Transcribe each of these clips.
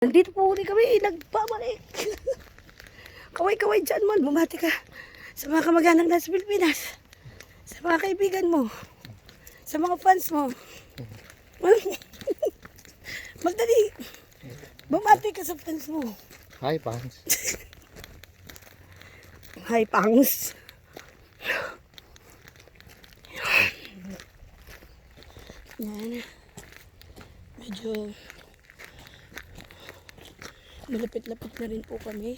Nandito po ulit kami, nagbabalik. Kaway-kaway dyan, man. Bumati ka sa mga kamag-anak na sa Pilipinas. Sa mga kaibigan mo. Sa mga fans mo. Magdali. Bumati ka sa fans mo. Hi, fans. Hi, pangs. Yan. Medyo malapit-lapit na rin po kami.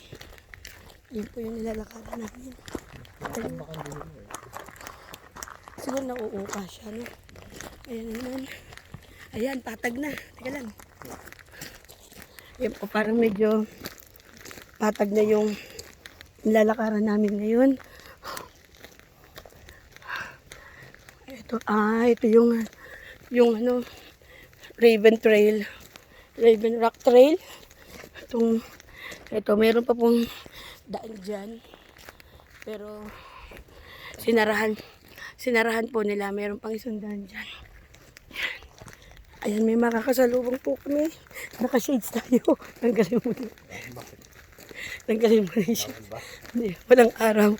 Yun po yung nilalakaran namin. Siguro nauuka siya, no? Ayan naman. Ayan, patag na. Teka lang. Ayan po, parang medyo patag na yung nilalakaran namin ngayon. Ito yung ano, Raven Trail. Raven Rock Trail. Ito, meron pa pong daan dyan. Pero, sinarahan po nila. Meron pang isang daan dyan. Ayan, may makakasalubong po kami. Naka-shades tayo. Tanggalin mo na. Tanggalin mo na yung shades. Hindi, walang araw.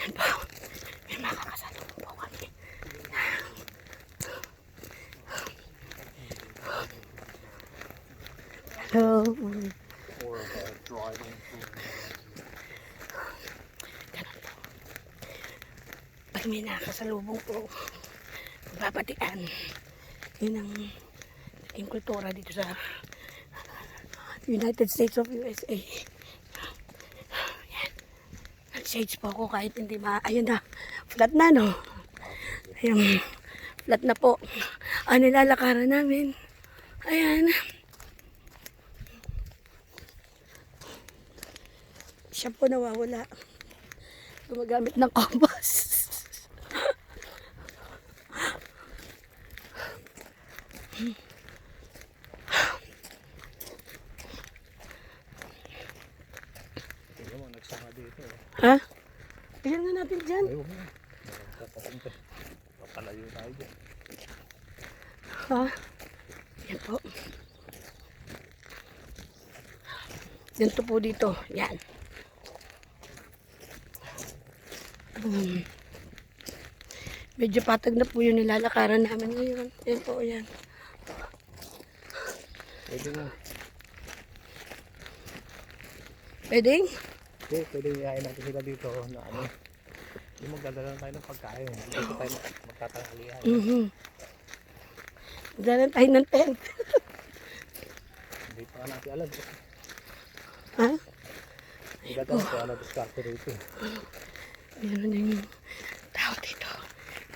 Yan po. May makakasalubong po kami. Hello. Pag may nakasalubong po, babatian. Yun ang aking kultura dito sa United States of USA. Yan. Nag-shades po ako kahit hindi ayun na, flat na, no? Ayun, flat na po. Ang nilalakaran namin. Ayan. Siya po nawawala. Gumagamit ng compass. Ha? Ayan nga natin dyan. Ayaw mo. Papalayo tayo dyan. Ha? Yan po. Ganito po dito. Yan. Medyo patag na po yung nilalakaran namin ngayon. Yan po, yan. Pwede na. Pwede? Okay, pwede iyain natin sila dito na ano. Yung magdadala tayo ng pagkain. Dito tayo magtatanghalian. Magdala tayo ng tent. Hindi pa natin alam. Ha? Hindi natin alam diskarte rito. Meron na yung tao dito.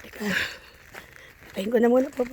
Teka. Patayin ko na muna po.